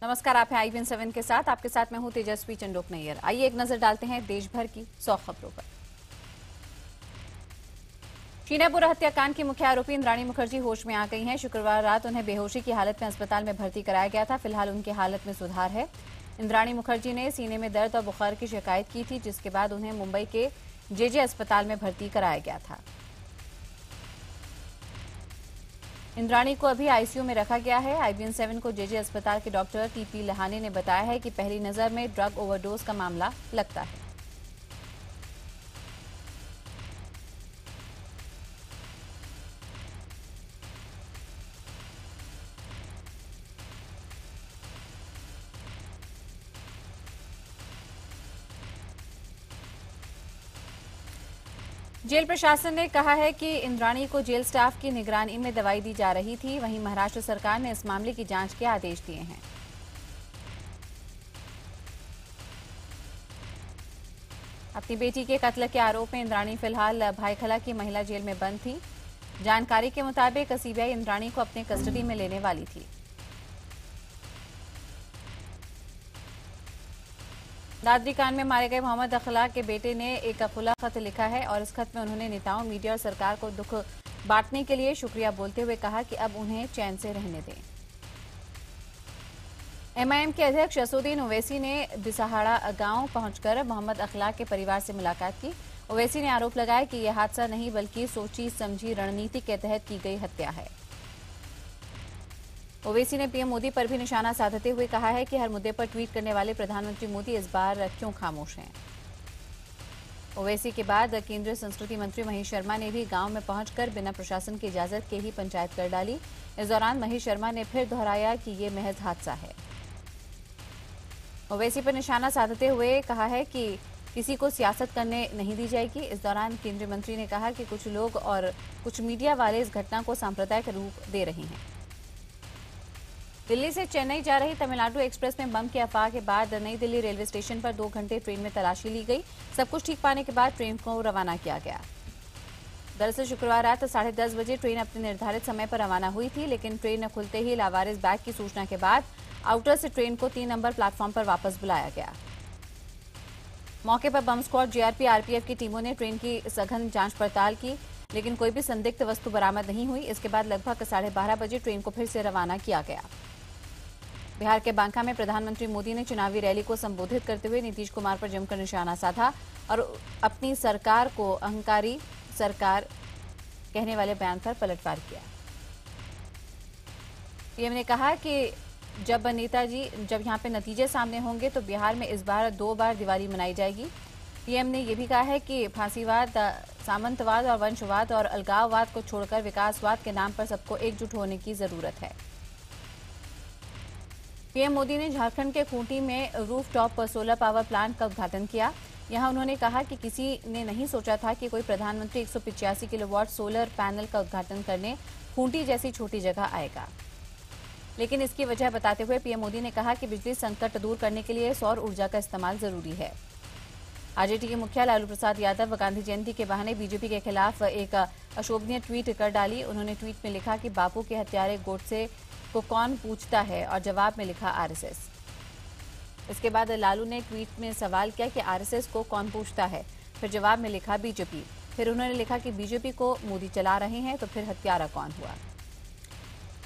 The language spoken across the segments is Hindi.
नमस्कार, आप हैं IVN7 के साथ। आपके साथ मैं हूं तेजस्वी चंडोक नैयर। आइए एक नजर डालते हैं देश भर की 100 खबरों पर। शीनापुरा हत्याकांड की मुख्य आरोपी इंद्राणी मुखर्जी होश में आ गई हैं। शुक्रवार रात उन्हें बेहोशी की हालत में अस्पताल में भर्ती कराया गया था। फिलहाल उनकी हालत में सुधार है। इंद्राणी मुखर्जी ने सीने में दर्द और बुखार की शिकायत की थी, जिसके बाद उन्हें मुंबई के जेजे अस्पताल में भर्ती कराया गया था। इंद्राणी को अभी आईसीयू में रखा गया है। IVN7 को जेजे अस्पताल के डॉक्टर TP लहाने ने बताया है कि पहली नजर में ड्रग ओवरडोज का मामला लगता है। जेल प्रशासन ने कहा है कि इंद्राणी को जेल स्टाफ की निगरानी में दवाई दी जा रही थी। वहीं महाराष्ट्र सरकार ने इस मामले की जांच के आदेश दिए हैं। अपनी बेटी के कत्ल के आरोप में इंद्राणी फिलहाल भाईखला की महिला जेल में बंद थी। जानकारी के मुताबिक CBI इंद्राणी को अपने कस्टडी में लेने वाली थी। दादरी कांड में मारे गए मोहम्मद अखलाक के बेटे ने एक खुला खत लिखा है और इस खत में उन्होंने नेताओं, मीडिया और सरकार को दुख बांटने के लिए शुक्रिया बोलते हुए कहा कि अब उन्हें चैन से रहने दें। MIM के अध्यक्ष असदुद्दीन ओवैसी ने बिसाहाड़ा गांव पहुंचकर मोहम्मद अखलाक के परिवार से मुलाकात की। ओवैसी ने आरोप लगाया कि यह हादसा नहीं बल्कि सोची समझी रणनीति के तहत की गई हत्या है। ओवैसी ने PM मोदी पर भी निशाना साधते हुए कहा है कि हर मुद्दे पर ट्वीट करने वाले प्रधानमंत्री मोदी इस बार क्यों खामोश हैं। ओवैसी के बाद केंद्रीय संस्कृति मंत्री महेश शर्मा ने भी गांव में पहुंचकर बिना प्रशासन की इजाजत के ही पंचायत कर डाली। इस दौरान महेश शर्मा ने फिर दोहराया कि ये महज हादसा है। ओवैसी पर निशाना साधते हुए कहा है कि किसी को सियासत करने नहीं दी जाएगी। इस दौरान केंद्रीय मंत्री ने कहा कि कुछ लोग और कुछ मीडिया वाले इस घटना को सांप्रदायिक रूप दे रहे हैं। दिल्ली से चेन्नई जा रही तमिलनाडु एक्सप्रेस में बम की अफवाह के बाद नई दिल्ली रेलवे स्टेशन पर 2 घंटे ट्रेन में तलाशी ली गई। सब कुछ ठीक पाने के बाद ट्रेन को रवाना किया गया। दरअसल शुक्रवार रात 10:30 बजे ट्रेन अपने निर्धारित समय पर रवाना हुई थी, लेकिन ट्रेन न खुलते ही लावारिस बैग की सूचना के बाद आउटर से ट्रेन को 3 नंबर प्लेटफॉर्म पर वापस बुलाया गया। मौके पर बम स्क्वाड, GRP, RPF की टीमों ने ट्रेन की सघन जांच पड़ताल की, लेकिन कोई भी संदिग्ध वस्तु बरामद नहीं हुई। इसके बाद लगभग 12:30 बजे ट्रेन को फिर से रवाना किया गया। बिहार के बांका में प्रधानमंत्री मोदी ने चुनावी रैली को संबोधित करते हुए नीतीश कुमार पर जमकर निशाना साधा और अपनी सरकार को अहंकारी सरकार कहने वाले बयान पर पलटवार किया। PM ने कहा कि जब यहाँ पे नतीजे सामने होंगे तो बिहार में इस बार 2 बार दिवाली मनाई जाएगी। PM ने यह भी कहा है कि फांसीवाद, सामंतवाद और वंशवाद और अलगाववाद को छोड़कर विकासवाद के नाम पर सबको एकजुट होने की जरूरत है। PM मोदी ने झारखंड के खूंटी में रूफटॉप सोलर पावर प्लांट का उद्घाटन किया। यहां उन्होंने कहा कि किसी ने नहीं सोचा था कि कोई प्रधानमंत्री 185 किलोवाट सोलर पैनल का उद्घाटन करने खूंटी जैसी छोटी जगह आएगा। लेकिन इसकी वजह बताते हुए PM मोदी ने कहा कि बिजली संकट दूर करने के लिए सौर ऊर्जा का इस्तेमाल जरूरी है। RJD के मुखिया लालू प्रसाद यादव गांधी जयंती के बहाने बीजेपी के खिलाफ एक अशोभनीय ट्वीट कर डाली। उन्होंने ट्वीट में लिखा कि बापू के हत्यारे गोडसे को कौन पूछता है, और जवाब में लिखा RSS। इसके बाद लालू ने ट्वीट में सवाल किया कि RSS को कौन पूछता है, फिर जवाब में लिखा बीजेपी। फिर उन्होंने लिखा कि बीजेपी को मोदी चला रहे हैं, तो फिर हत्यारा कौन हुआ।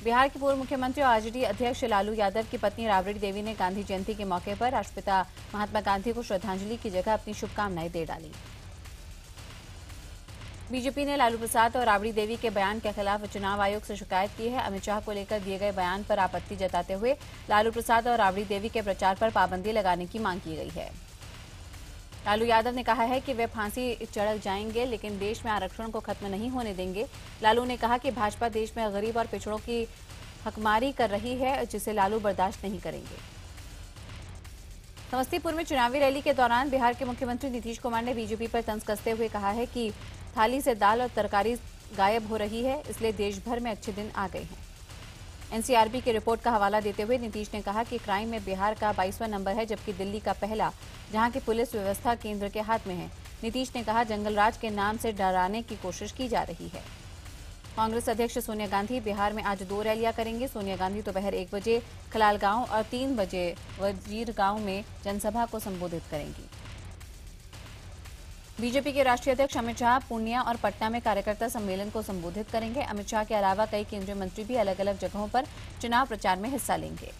बिहार के पूर्व मुख्यमंत्री और RJD अध्यक्ष लालू यादव की पत्नी राबड़ी देवी ने गांधी जयंती के मौके पर राष्ट्रपिता महात्मा गांधी को श्रद्धांजलि की जगह अपनी शुभकामनाएं दे डाली। बीजेपी ने लालू प्रसाद और राबड़ी देवी के बयान के खिलाफ चुनाव आयोग से शिकायत की है। अमित शाह को लेकर दिए गए बयान पर आपत्ति जताते हुए लालू प्रसाद और राबड़ी देवी के प्रचार पर पाबंदी लगाने की मांग की गई है। लालू यादव ने कहा है कि वे फांसी चढ़ जाएंगे, लेकिन देश में आरक्षण को खत्म नहीं होने देंगे। लालू ने कहा कि भाजपा देश में गरीब और पिछड़ों की हकमारी कर रही है, जिसे लालू बर्दाश्त नहीं करेंगे। समस्तीपुर में चुनावी रैली के दौरान बिहार के मुख्यमंत्री नीतीश कुमार ने बीजेपी पर तंज कसते हुए कहा है कि थाली से दाल और तरकारी गायब हो रही है, इसलिए देश भर में अच्छे दिन आ गए हैं। NCRB की रिपोर्ट का हवाला देते हुए नीतीश ने कहा कि क्राइम में बिहार का 22वां नंबर है, जबकि दिल्ली का पहला, जहां की पुलिस व्यवस्था केंद्र के हाथ में है। नीतीश ने कहा जंगलराज के नाम से डराने की कोशिश की जा रही है। कांग्रेस अध्यक्ष सोनिया गांधी बिहार में आज 2 रैलियां करेंगी। सोनिया गांधी दोपहर 1 बजे खलालगांव और 3 बजे वजीर गांव में जनसभा को संबोधित करेंगी। बीजेपी के राष्ट्रीय अध्यक्ष अमित शाह पूर्णिया और पटना में कार्यकर्ता सम्मेलन को संबोधित करेंगे। अमित शाह के अलावा कई केंद्रीय मंत्री भी अलग अलग जगहों पर चुनाव प्रचार में हिस्सा लेंगे।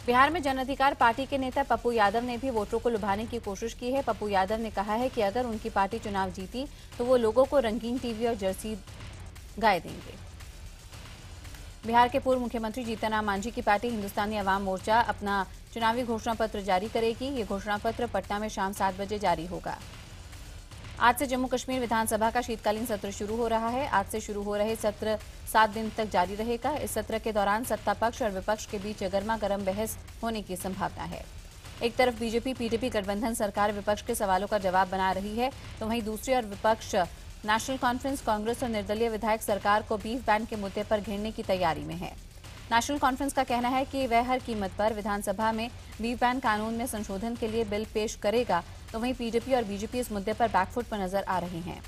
बिहार में जन अधिकार पार्टी के नेता पप्पू यादव ने भी वोटरों को लुभाने की कोशिश की है। पप्पू यादव ने कहा है कि अगर उनकी पार्टी चुनाव जीती तो वो लोगों को रंगीन टीवी और जर्सी गाय देंगे। बिहार के पूर्व मुख्यमंत्री जीतन राम मांझी की पार्टी हिंदुस्तानी अवाम मोर्चा अपना चुनावी घोषणा पत्र जारी करेगी। ये घोषणा पत्र पटना में शाम 7 बजे जारी होगा। आज से जम्मू कश्मीर विधानसभा का शीतकालीन सत्र शुरू हो रहा है। आज से शुरू हो रहे सत्र 7 दिन तक जारी रहेगा। इस सत्र के दौरान सत्ता पक्ष और विपक्ष के बीच गर्मा गर्म बहस होने की संभावना है। एक तरफ बीजेपी पीडीपी गठबंधन सरकार विपक्ष के सवालों का जवाब बना रही है, तो वहीं दूसरी ओर विपक्ष नेशनल कॉन्फ्रेंस, कांग्रेस और निर्दलीय विधायक सरकार को बीफ बैन के मुद्दे पर घेरने की तैयारी में है। नेशनल कॉन्फ्रेंस का कहना है कि वह हर कीमत पर विधानसभा में बीफ बैन कानून में संशोधन के लिए बिल पेश करेगा, तो वहीं पीडीपी और बीजेपी इस मुद्दे पर बैकफुट पर नजर आ रही हैं।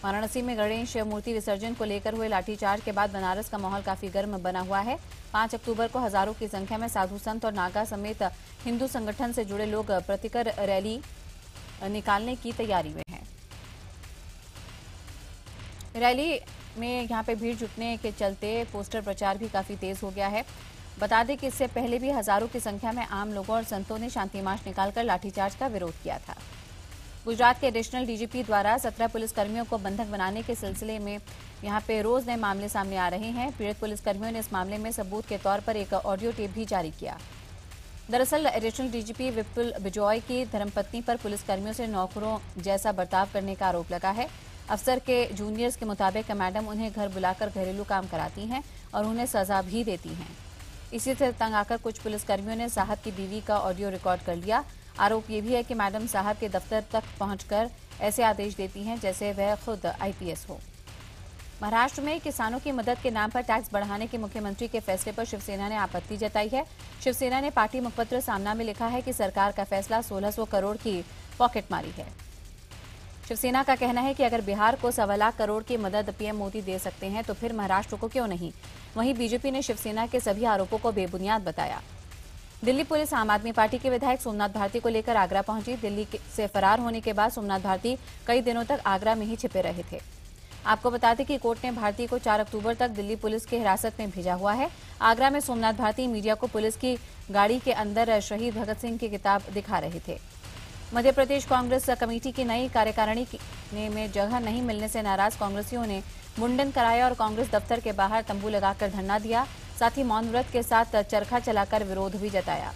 वाराणसी में गणेश मूर्ति विसर्जन को लेकर हुए लाठीचार्ज के बाद बनारस का माहौल काफी गर्म बना हुआ है। 5 अक्टूबर को हजारों की संख्या में साधु संत और नागा समेत हिंदू संगठन से जुड़े लोग प्रतिकर रैली निकालने की तैयारी में हैं। रैली में यहां पे भीड़ जुटने के चलते पोस्टर प्रचार भी काफी तेज हो गया है। बता दें कि इससे पहले भी हजारों की संख्या में आम लोगों और संतों ने शांति मार्च निकालकर लाठीचार्ज का विरोध किया था। गुजरात के एडिशनल डीजीपी द्वारा 17 पुलिसकर्मियों को बंधक बनाने के सिलसिले में यहां पे रोज नए मामले सामने आ रहे हैं। पीड़ित पुलिसकर्मियों ने इस मामले में सबूत के तौर पर एक ऑडियो टेप भी जारी किया। दरअसल एडिशनल डीजीपी विपुल बिजॉय की धर्मपत्नी पर पुलिसकर्मियों से नौकरों जैसा बर्ताव करने का आरोप लगा है। अफसर के जूनियर्स के मुताबिक मैडम उन्हें घर बुलाकर घरेलू काम कराती हैं और उन्हें सजा भी देती हैं। इसी से तंग आकर कुछ पुलिसकर्मियों ने साहब की बीवी का ऑडियो रिकॉर्ड कर लिया। आरोप ये भी है कि मैडम साहब के दफ्तर तक पहुंचकर ऐसे आदेश देती हैं जैसे वह खुद आईपीएस हो। महाराष्ट्र में किसानों की मदद के नाम पर टैक्स बढ़ाने के मुख्यमंत्री के फैसले पर शिवसेना ने आपत्ति जताई है। शिवसेना ने पार्टी मुखपत्र सामना में लिखा है कि सरकार का फैसला 1600 करोड़ की पॉकेटमारी है। शिवसेना का कहना है कि अगर बिहार को 1.25 लाख करोड़ की मदद पीएम मोदी दे सकते हैं तो फिर महाराष्ट्र को क्यों नहीं। वहीं बीजेपी ने शिवसेना के सभी आरोपों को बेबुनियाद बताया। दिल्ली पुलिस आम आदमी पार्टी के विधायक सोमनाथ भारती को लेकर आगरा पहुंची। दिल्ली से फरार होने के बाद सोमनाथ भारती कई दिनों तक आगरा में ही छिपे रहे थे। आपको बता दें कि कोर्ट ने भारती को 4 अक्टूबर तक दिल्ली पुलिस की हिरासत में भेजा हुआ है। आगरा में सोमनाथ भारती मीडिया को पुलिस की गाड़ी के अंदर शहीद भगत सिंह की किताब दिखा रहे थे। मध्य प्रदेश कांग्रेस कमेटी की नई कार्यकारिणी में जगह नहीं मिलने से नाराज कांग्रेसियों ने मुंडन कराया और कांग्रेस दफ्तर के बाहर तंबू लगाकर धरना दिया। साथ ही मौन व्रत के साथ चरखा चलाकर विरोध भी जताया।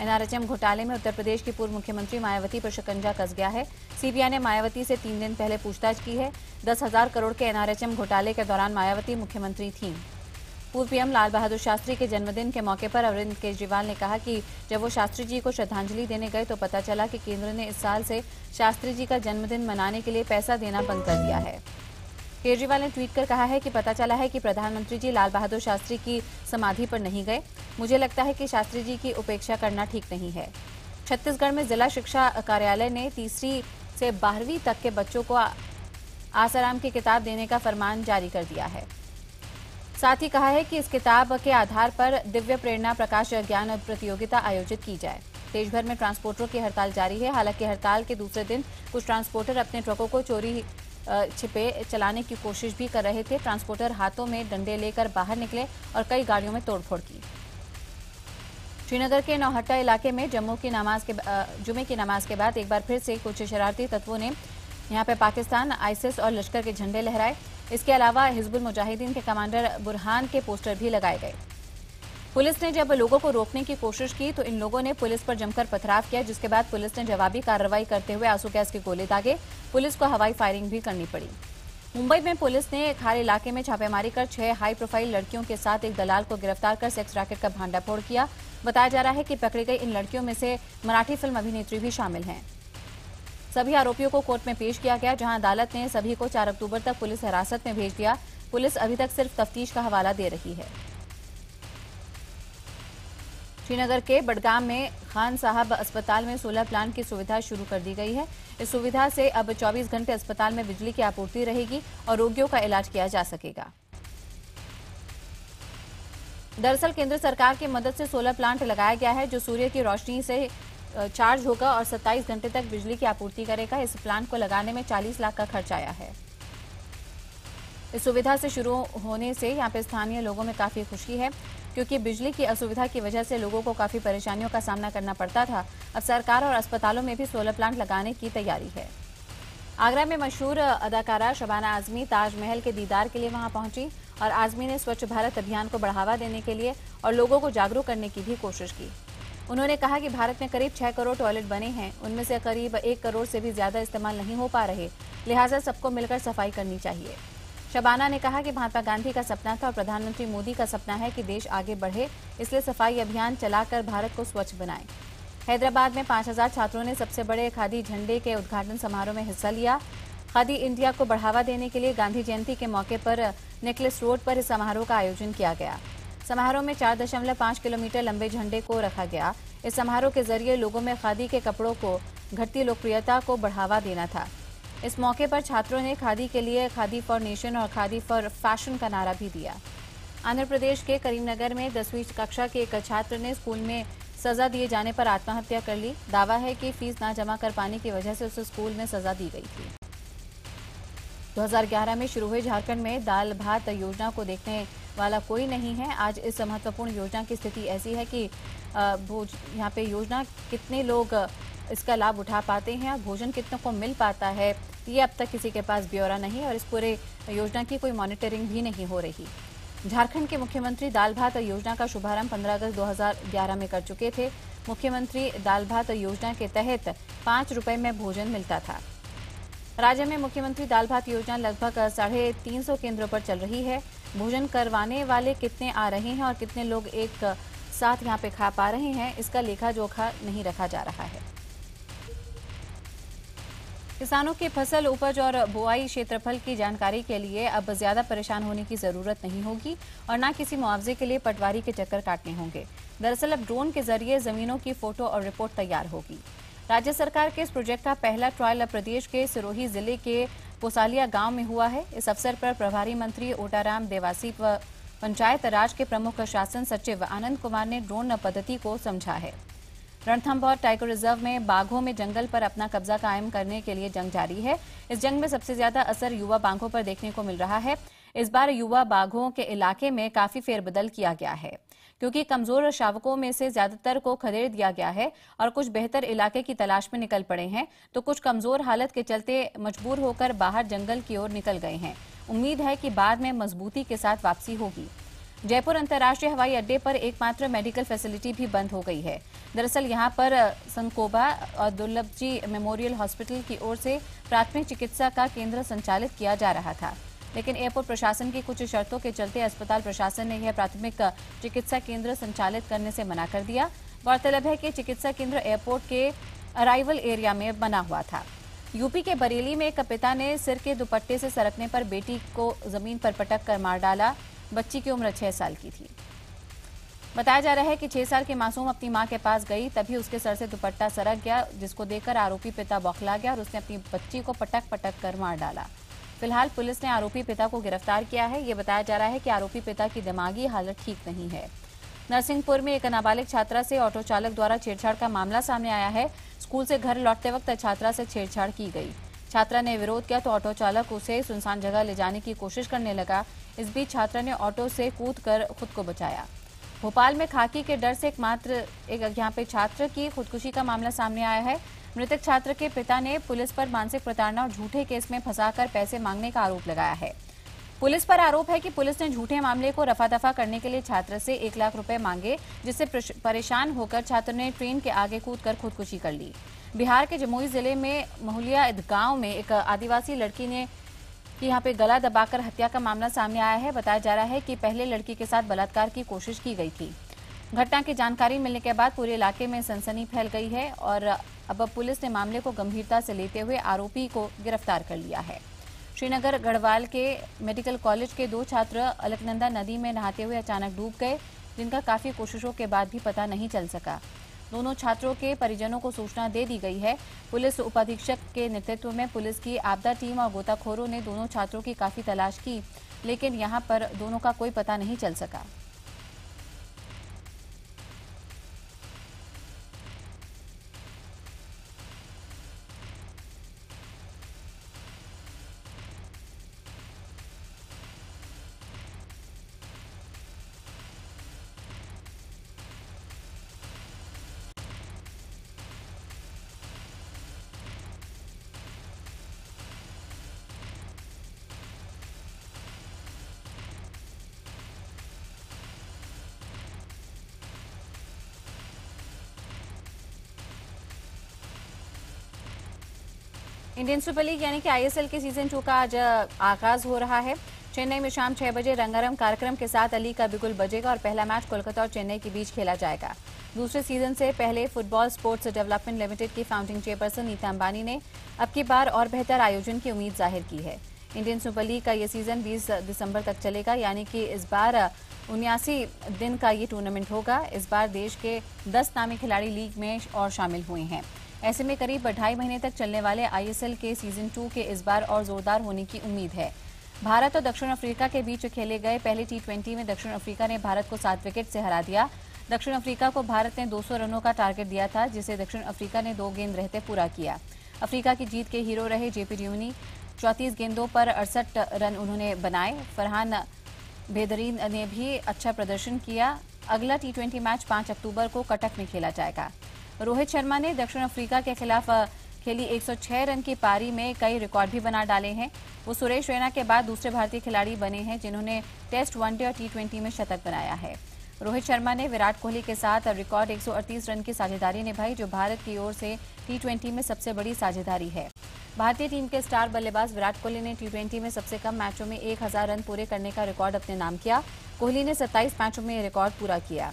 एनआरएचएम घोटाले में उत्तर प्रदेश की पूर्व मुख्यमंत्री मायावती पर शिकंजा कस गया है। सीबीआई ने मायावती से 3 दिन पहले पूछताछ की है। 10,000 करोड़ के एनआरएचएम घोटाले के दौरान मायावती मुख्यमंत्री थीं। पूर्व पीएम लाल बहादुर शास्त्री के जन्मदिन के मौके पर अरविंद केजरीवाल ने कहा कि जब वो शास्त्री जी को श्रद्धांजलि देने गए तो पता चला कि केंद्र ने इस साल से शास्त्री जी का जन्मदिन मनाने के लिए पैसा देना बंद कर दिया है। केजरीवाल ने ट्वीट कर कहा है कि पता चला है कि प्रधानमंत्री जी लाल बहादुर शास्त्री की समाधि पर नहीं गए। मुझे लगता है कि शास्त्री जी की उपेक्षा करना ठीक नहीं है। छत्तीसगढ़ में जिला शिक्षा कार्यालय ने 3री से 12वीं तक के बच्चों को आसाराम की किताब देने का फरमान जारी कर दिया है। साथ ही कहा है कि इस किताब के आधार पर दिव्य प्रेरणा प्रकाश ज्ञान प्रतियोगिता आयोजित की जाए। देश भर में ट्रांसपोर्टरों की हड़ताल जारी है। हालांकि हड़ताल के दूसरे दिन कुछ ट्रांसपोर्टर अपने ट्रकों को चोरी छिपे चलाने की कोशिश भी कर रहे थे। ट्रांसपोर्टर हाथों में डंडे लेकर बाहर निकले और कई गाड़ियों में तोड़फोड़ की। श्रीनगर के नौहट्टा इलाके में जुमे की नमाज के बाद एक बार फिर से कुछ शरारती तत्वों ने यहां पे पाकिस्तान, आईसिस और लश्कर के झंडे लहराए। इसके अलावा हिजबुल मुजाहिदीन के कमांडर बुरहान के पोस्टर भी लगाए गए। पुलिस ने जब लोगों को रोकने की कोशिश की तो इन लोगों ने पुलिस पर जमकर पथराव किया, जिसके बाद पुलिस ने जवाबी कार्रवाई करते हुए आंसू गैस के गोले दागे। पुलिस को हवाई फायरिंग भी करनी पड़ी। मुंबई में पुलिस ने खार इलाके में छापेमारी कर 6 हाई प्रोफाइल लड़कियों के साथ एक दलाल को गिरफ्तार कर सेक्स रैकेट का भांडाफोड़ किया। बताया जा रहा है कि पकड़ी गई इन लड़कियों में से मराठी फिल्म अभिनेत्री भी शामिल हैं। सभी आरोपियों को कोर्ट में पेश किया गया, जहां अदालत ने सभी को 4 अक्टूबर तक पुलिस हिरासत में भेज दिया। पुलिस अभी तक सिर्फ तफ्तीश का हवाला दे रही है। श्रीनगर के बडगाम में खान साहब अस्पताल में सोलर प्लांट की सुविधा शुरू कर दी गई है। इस सुविधा से अब 24 घंटे अस्पताल में बिजली की आपूर्ति रहेगी और रोगियों का इलाज किया जा सकेगा। दरअसल केंद्र सरकार की मदद से सोलर प्लांट लगाया गया है जो सूर्य की रोशनी से चार्ज होगा और 27 घंटे तक बिजली की आपूर्ति करेगा। इस प्लांट को लगाने में 40 लाख का खर्च आया है। इस सुविधा से शुरू होने से यहाँ पे स्थानीय लोगों में काफी खुशी है, क्योंकि बिजली की असुविधा की वजह से लोगों को काफी परेशानियों का सामना करना पड़ता था। अब सरकार और अस्पतालों में भी सोलर प्लांट लगाने की तैयारी है। आगरा में मशहूर अदाकारा शबाना आजमी ताजमहल के दीदार के लिए वहां पहुंची और आजमी ने स्वच्छ भारत अभियान को बढ़ावा देने के लिए और लोगों को जागरूक करने की भी कोशिश की। उन्होंने कहा कि भारत में करीब 6 करोड़ टॉयलेट बने हैं, उनमें से करीब 1 करोड़ से भी ज्यादा इस्तेमाल नहीं हो पा रहे, लिहाजा सबको मिलकर सफाई करनी चाहिए। शबाना ने कहा कि महात्मा गांधी का सपना था और प्रधानमंत्री मोदी का सपना है कि देश आगे बढ़े, इसलिए सफाई अभियान चलाकर भारत को स्वच्छ बनाएं। हैदराबाद में 5000 छात्रों ने सबसे बड़े खादी झंडे के उद्घाटन समारोह में हिस्सा लिया। खादी इंडिया को बढ़ावा देने के लिए गांधी जयंती के मौके पर नेकलेस रोड पर इस समारोह का आयोजन किया गया। समारोह में 4.5 किलोमीटर लंबे झंडे को रखा गया। इस समारोह के जरिए लोगों में खादी के कपड़ों को घटती लोकप्रियता को बढ़ावा देना था। इस मौके पर छात्रों ने खादी के लिए खादी फॉर नेशन और खादी फॉर फैशन का नारा भी दिया। आंध्र प्रदेश के करीमनगर में 10वीं कक्षा के एक छात्र ने स्कूल में सजा दिए जाने पर आत्महत्या कर ली। दावा है कि फीस न जमा कर पाने की वजह से उसे स्कूल में सजा दी गई थी। 2011 में शुरू हुई झारखंड में दाल भात योजना को देखने वाला कोई नहीं है। आज इस महत्वपूर्ण योजना की स्थिति ऐसी है कि यहाँ पे योजना कितने लोग इसका लाभ उठा पाते हैं और भोजन कितनों को मिल पाता है, ये अब तक किसी के पास ब्यौरा नहीं और इस पूरे योजना की कोई मॉनिटरिंग भी नहीं हो रही। झारखंड के मुख्यमंत्री दाल भात योजना का शुभारंभ 15 अगस्त 2011 में कर चुके थे। मुख्यमंत्री दाल भात योजना के तहत 5 रुपए में भोजन मिलता था। राज्य में मुख्यमंत्री दाल भात योजना लगभग 350 केंद्रों पर चल रही है। भोजन करवाने वाले कितने आ रहे हैं और कितने लोग एक साथ यहाँ पे खा पा रहे हैं, इसका लेखा जोखा नहीं रखा जा रहा है। किसानों की फसल उपज और बुआई क्षेत्रफल की जानकारी के लिए अब ज्यादा परेशान होने की जरूरत नहीं होगी और न किसी मुआवजे के लिए पटवारी के चक्कर काटने होंगे। दरअसल अब ड्रोन के जरिए जमीनों की फोटो और रिपोर्ट तैयार होगी। राज्य सरकार के इस प्रोजेक्ट का पहला ट्रायल अब प्रदेश के सिरोही जिले के पोसालिया गांव में हुआ है। इस अवसर पर प्रभारी मंत्री ओटाराम देवासी व पंचायत राज के प्रमुख शासन सचिव आनंद कुमार ने ड्रोन पद्धति को समझा है। रणथंभौर टाइगर रिजर्व में बाघों में जंगल पर अपना कब्जा कायम करने के लिए जंग जारी है। इस जंग में सबसे ज्यादा असर युवा बाघों पर देखने को मिल रहा है। इस बार युवा बाघों के इलाके में काफी फेरबदल किया गया है, क्योंकि कमजोर शावकों में से ज्यादातर को खदेड़ दिया गया है और कुछ बेहतर इलाके की तलाश में निकल पड़े हैं, तो कुछ कमजोर हालत के चलते मजबूर होकर बाहर जंगल की ओर निकल गए हैं। उम्मीद है कि बाद में मजबूती के साथ वापसी होगी। जयपुर अंतर्राष्ट्रीय हवाई अड्डे पर एकमात्र मेडिकल फैसिलिटी भी बंद हो गई है। दरअसल यहां पर संकोबा और दुर्लभजी मेमोरियल हॉस्पिटल की ओर से प्राथमिक चिकित्सा का केंद्र संचालित किया जा रहा था, लेकिन एयरपोर्ट प्रशासन की कुछ शर्तों के चलते अस्पताल प्रशासन ने यह प्राथमिक चिकित्सा केंद्र संचालित करने से मना कर दिया। गौरतलब है कि चिकित्सा केंद्र एयरपोर्ट के अराइवल एरिया में बना हुआ था। यूपी के बरेली में एक पिता ने सिर के दुपट्टे से सरकने पर बेटी को जमीन पर पटक कर मार डाला। बच्ची की उम्र 6 साल की थी। बताया जा रहा है कि 6 साल की मासूम अपनी मां के पास गई, तभी उसके सर से दुपट्टा सरक गया, जिसको देखकर आरोपी पिता बौखला गया और उसने अपनी बच्ची को पटक पटक कर मार डाला। फिलहाल पुलिस ने आरोपी पिता को गिरफ्तार किया है। ये बताया जा रहा है कि आरोपी पिता की दिमागी हालत ठीक नहीं है। नरसिंहपुर में एक नाबालिग छात्रा से ऑटो चालक द्वारा छेड़छाड़ का मामला सामने आया है। स्कूल से घर लौटते वक्त छात्रा से छेड़छाड़ की गई। छात्रा ने विरोध किया तो ऑटो चालक उसे सुनसान जगह ले जाने की कोशिश करने लगा। इस बीच छात्रा ने ऑटो से कूदकर खुद को बचाया। भोपाल में खाकी के डर से एक यहाँ पे छात्र की खुदकुशी का मामला सामने आया है। मृतक छात्र के पिता ने पुलिस पर मानसिक प्रताड़ना और झूठे केस में फंसाकर पैसे मांगने का आरोप लगाया है। पुलिस पर आरोप है कि पुलिस ने झूठे मामले को रफा दफा करने के लिए छात्र से 1 लाख रुपए मांगे, जिससे परेशान होकर छात्र ने ट्रेन के आगे कूदकर खुदकुशी कर ली। बिहार के जमुई जिले में महुलिया गांव में एक आदिवासी लड़की ने यहाँ पे गला दबाकर हत्या का मामला सामने आया है। बताया जा रहा है कि पहले लड़की के साथ बलात्कार की कोशिश की गई थी। घटना की जानकारी मिलने के बाद पूरे इलाके में सनसनी फैल गई है और अब पुलिस ने मामले को गंभीरता से लेते हुए आरोपी को गिरफ्तार कर लिया है। श्रीनगर गढ़वाल के मेडिकल कॉलेज के 2 छात्र अलकनंदा नदी में नहाते हुए अचानक डूब गए। जिनका काफी कोशिशों के बाद भी पता नहीं चल सका। दोनों छात्रों के परिजनों को सूचना दे दी गई है। पुलिस उपाधीक्षक के नेतृत्व में पुलिस की आपदा टीम और गोताखोरों ने दोनों छात्रों की काफी तलाश की, लेकिन यहां पर दोनों का कोई पता नहीं चल सका। इंडियन सुपर लीग यानी कि आईएसएल के सीजन 2 का आज आगाज हो रहा है। चेन्नई में शाम 6 बजे रंगारंग कार्यक्रम के साथ अली का बिगुल बजेगा और पहला मैच कोलकाता और चेन्नई के बीच खेला जाएगा। दूसरे सीजन से पहले फुटबॉल स्पोर्ट्स डेवलपमेंट लिमिटेड की फाउंडिंग चेयरपर्सन नीता अंबानी ने अब की बार और बेहतर आयोजन की उम्मीद जाहिर की है। इंडियन सुपर लीग का ये सीजन 20 दिसंबर तक चलेगा, यानी कि इस बार 79 दिन का ये टूर्नामेंट होगा। इस बार देश के 10 नामी खिलाड़ी लीग में और शामिल हुए हैं। ऐसे में करीब 2.5 महीने तक चलने वाले आईएसएल के सीजन 2 के इस बार और जोरदार होने की उम्मीद है। भारत और दक्षिण अफ्रीका के बीच खेले गए पहले T20 में दक्षिण अफ्रीका ने भारत को 7 विकेट से हरा दिया। दक्षिण अफ्रीका को भारत ने 200 रनों का टारगेट दिया था, जिसे दक्षिण अफ्रीका ने 2 गेंद रहते पूरा किया। अफ्रीका की जीत के हीरो रहे जेपी ड्यूमनी। 34 गेंदों पर 68 रन उन्होंने बनाए। फरहान बेदरीन ने भी अच्छा प्रदर्शन किया। अगला T20 मैच 5 अक्टूबर को कटक में खेला जाएगा। रोहित शर्मा ने दक्षिण अफ्रीका के खिलाफ खेली 106 रन की पारी में कई रिकॉर्ड भी बना डाले हैं। वो सुरेश रैना के बाद दूसरे भारतीय खिलाड़ी बने हैं जिन्होंने टेस्ट, वनडे और T20 में शतक बनाया है। रोहित शर्मा ने विराट कोहली के साथ रिकॉर्ड 138 रन की साझेदारी निभाई, जो भारत की ओर से T20 में सबसे बड़ी साझेदारी है। भारतीय टीम के स्टार बल्लेबाज विराट कोहली ने T20 में सबसे कम मैचों में 1000 रन पूरे करने का रिकॉर्ड अपने नाम किया। कोहली ने 27 मैचों में रिकॉर्ड पूरा किया।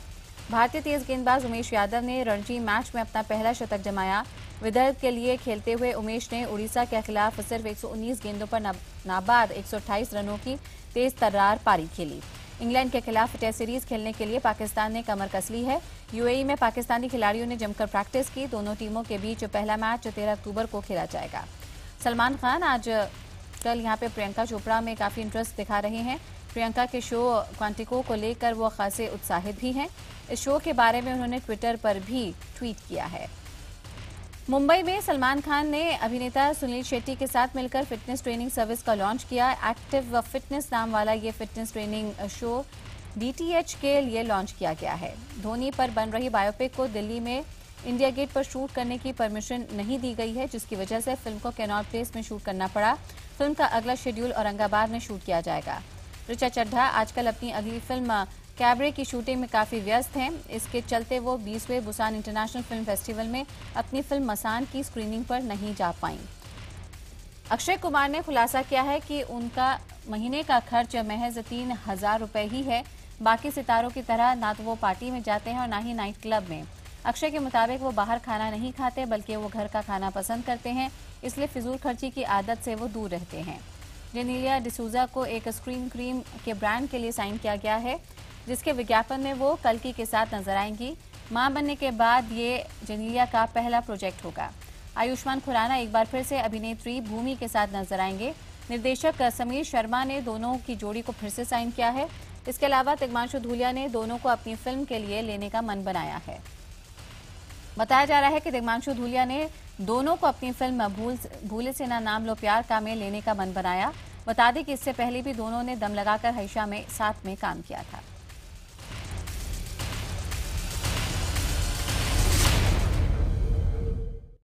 भारतीय तेज गेंदबाज उमेश यादव ने रणजी मैच में अपना पहला शतक जमाया। विदर्भ के लिए खेलते हुए उमेश ने उड़ीसा के खिलाफ सिर्फ 119 गेंदों पर नाबाद 128 रनों की तेज तर्रार पारी खेली। इंग्लैंड के खिलाफ टेस्ट सीरीज खेलने के लिए पाकिस्तान ने कमर कस ली है। यूएई में पाकिस्तानी खिलाड़ियों ने जमकर प्रैक्टिस की। दोनों टीमों के बीच पहला मैच 13 अक्टूबर को खेला जाएगा। सलमान खान कल यहाँ पे प्रियंका चोपड़ा में काफी इंटरेस्ट दिखा रहे हैं। प्रियंका के शो क्वांटिको को लेकर वो खासे उत्साहित भी हैं। इस शो के बारे में उन्होंने ट्विटर पर भी ट्वीट किया है। मुंबई में सलमान खान ने अभिनेता सुनील शेट्टी के साथ मिलकर फिटनेस ट्रेनिंग सर्विस का लॉन्च किया। एक्टिव फिटनेस नाम वाला ये फिटनेस ट्रेनिंग शो DTH के लिए लॉन्च किया गया है। धोनी पर बन रही बायोपिक को दिल्ली में इंडिया गेट पर शूट करने की परमिशन नहीं दी गई है, जिसकी वजह से फिल्म को कैनॉट प्लेस में शूट करना पड़ा। फिल्म का अगला शेड्यूल औरंगाबाद में शूट किया जाएगा। ऋचा चड्ढा आजकल अपनी अगली फिल्म कैबरे की शूटिंग में काफी व्यस्त हैं। इसके चलते वो 20वें बुसान इंटरनेशनल फिल्म फेस्टिवल में अपनी फिल्म मसान की स्क्रीनिंग पर नहीं जा पाईं। अक्षय कुमार ने खुलासा किया है कि उनका महीने का खर्च महज 3000 रुपए ही है। बाकी सितारों की तरह ना तो वो पार्टी में जाते हैं और ना ही नाइट क्लब में। अक्षय के मुताबिक वो बाहर खाना नहीं खाते, बल्कि वो घर का खाना पसंद करते हैं, इसलिए फिजूल खर्ची की आदत से वो दूर रहते हैं। जेनेलिया डिसूजा को एक स्क्रीन क्रीम के ब्रांड के लिए साइन किया गया है, जिसके विज्ञापन में वो कल्कि के साथ नजर आएंगी। मां बनने के बाद ये जेनेलिया का पहला प्रोजेक्ट होगा। आयुष्मान खुराना एक बार फिर से अभिनेत्री भूमि के साथ नजर आएंगे। निर्देशक समीर शर्मा ने दोनों की जोड़ी को फिर से साइन किया है। इसके अलावा तिग्मांशु धूलिया ने दोनों को अपनी फिल्म के लिए लेने का मन बनाया है। बताया जा रहा है कि तिग्मांशु धूलिया ने दोनों को अपनी फिल्म भूले से ना नाम लो प्यार का में लेने का मन बनाया। बता दें कि इससे पहले भी दोनों ने दम लगाकर हईशा में साथ में काम किया था।